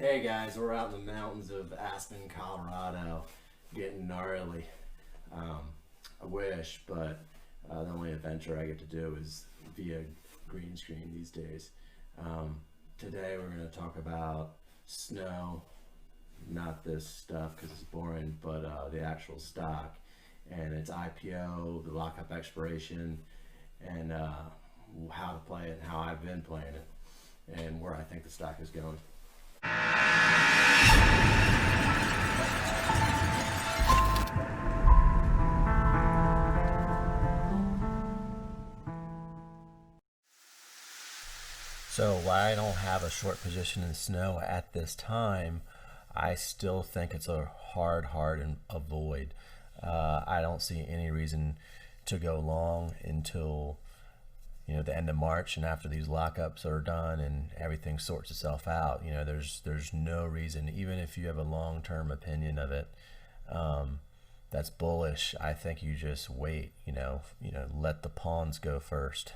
Hey guys, we're out in the mountains of Aspen, Colorado, getting gnarly. I wish, but the only adventure I get to do is via green screen these days. Um, Today we're going to talk about snow, not this stuff because it's boring, but the actual stock and its IPO, the lockup expiration, and how to play it and how I've been playing it, and where I think the stock is going. So while I don't have a short position in snow at this time, I still think it's a hard and avoid. I don't see any reason to go long until the end of March, and after these lockups are done and everything sorts itself out. There's no reason, even if you have a long-term opinion of it, that's bullish. I think you just wait. Let the pawns go first.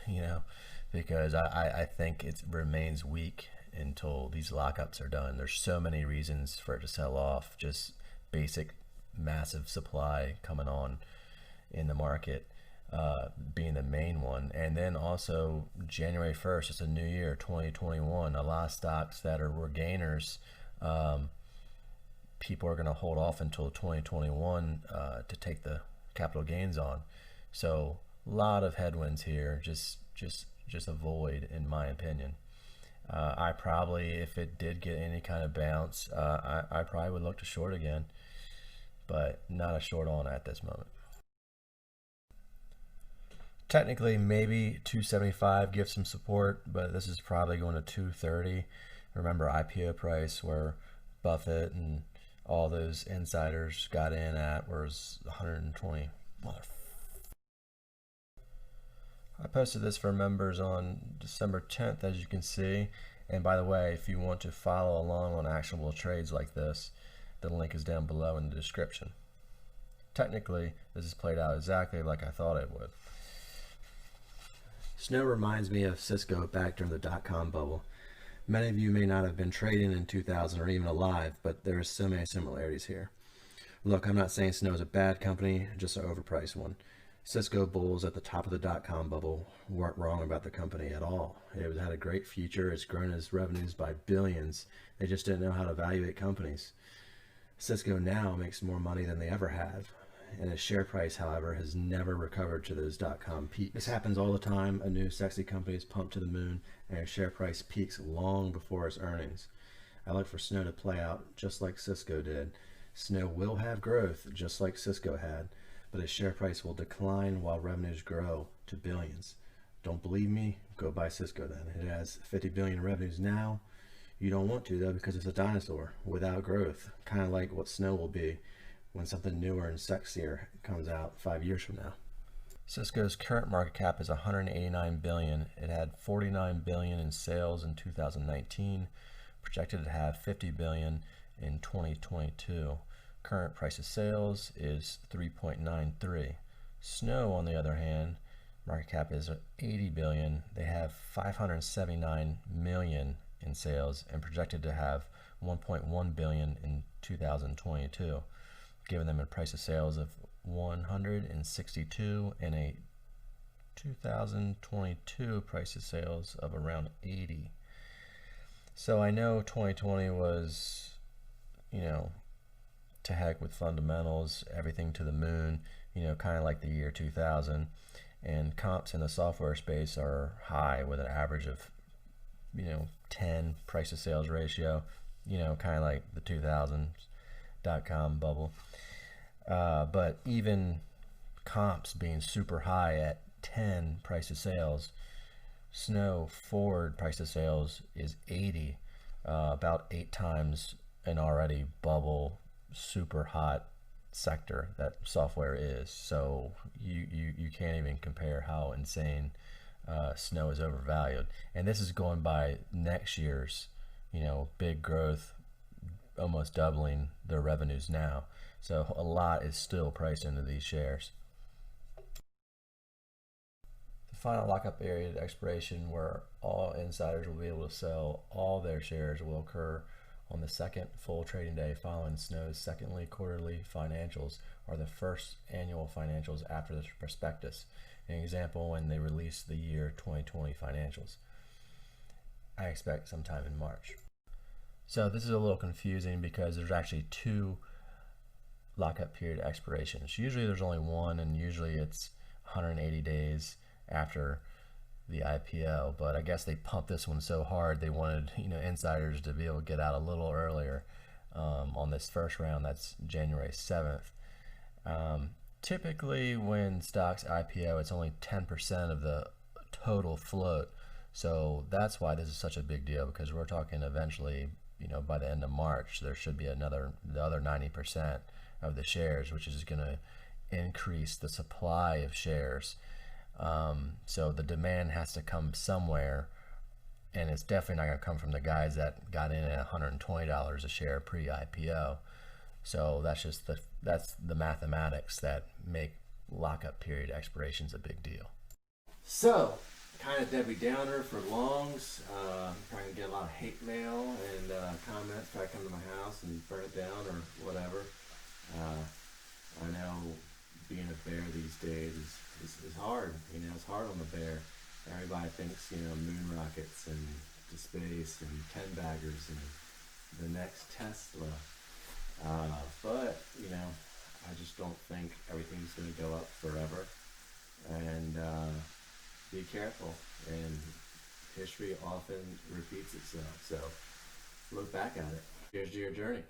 Because I think it remains weak until these lockups are done. There's so many reasons for it to sell off. Just basic, massive supply coming on in the market. Being the main one, and then also January 1st, it's a new year, 2021. A lot of stocks that were gainers, people are going to hold off until 2021 to take the capital gains on. So a lot of headwinds here. Just avoid, in my opinion. I probably, if it did get any kind of bounce, I probably would look to short again, but not a short on at this moment. Technically, maybe 275 gives some support, but this is probably going to 230. Remember IPO price where Buffett and all those insiders got in at was 120. I posted this for members on December 10th, as you can see. And by the way, if you want to follow along on actionable trades like this, the link is down below in the description. Technically, this has played out exactly like I thought it would. Snow reminds me of Cisco back during the dot-com bubble. Many of you may not have been trading in 2000 or even alive, but there are so many similarities here. Look, I'm not saying Snow is a bad company, just an overpriced one. Cisco bulls at the top of the dot-com bubble weren't wrong about the company at all. It had a great future. It's grown its revenues by billions. They just didn't know how to evaluate companies. Cisco now makes more money than they ever have, and its share price, however, has never recovered to those dot-com peaks. This happens all the time. A new sexy company is pumped to the moon, and its share price peaks long before its earnings. I look for Snow to play out just like Cisco did. Snow will have growth, just like Cisco had, but its share price will decline while revenues grow to billions. Don't believe me? Go buy Cisco then. It has 50 billion in revenues now. You don't want to, though, because it's a dinosaur without growth, kind of like what Snow will be when something newer and sexier comes out 5 years from now. Cisco's current market cap is 189 billion. It had 49 billion in sales in 2019, projected to have 50 billion in 2022. Current price of sales is 3.93. Snow, on the other hand, market cap is 80 billion. They have 579 million in sales and projected to have 1.1 billion in 2022. Giving them a price of sales of 162 and a 2022 price of sales of around 80. So I know 2020 was, to heck with fundamentals, everything to the moon, kind of like the year 2000. And comps in the software space are high with an average of, 10 price to sales ratio, kind of like the 2000s dot-com bubble. But even comps being super high at 10 price to sales, Snow forward price to sales is 80, about 8 times an already bubble super hot sector that software is. So you can't even compare how insane Snow is overvalued. And this is going by next year's big growth, almost doubling their revenues now. So a lot is still priced into these shares. The final lockup period expiration, where all insiders will be able to sell all their shares, will occur on the second full trading day following Snow's secondly quarterly financials are the first annual financials after the prospectus. An example, when they release the year 2020 financials. I expect sometime in March. So this is a little confusing because there's actually two lockup period expirations. Usually there's only one, and usually it's 180 days after the IPO, but I guess they pumped this one so hard they wanted insiders to be able to get out a little earlier on this first round. That's January 7th. Typically when stocks IPO, it's only 10% of the total float, so that's why this is such a big deal, because we're talking eventually, by the end of March there should be the other 90% of the shares, which is going to increase the supply of shares. So the demand has to come somewhere, and it's definitely not going to come from the guys that got in at $120 a share pre-IPO. So that's the mathematics that make lockup period expirations a big deal. So, kind of Debbie Downer for longs. Probably gonna get a lot of hate mail and comments if I come to my house and burn it down or whatever. I know being a bear these days is hard. It's hard on the bear. Everybody thinks, moon rockets and to space and 10-baggers and the next Tesla. But, I just don't think everything's going to go up forever. And be careful. And history often repeats itself. So look back at it. Here's to your journey.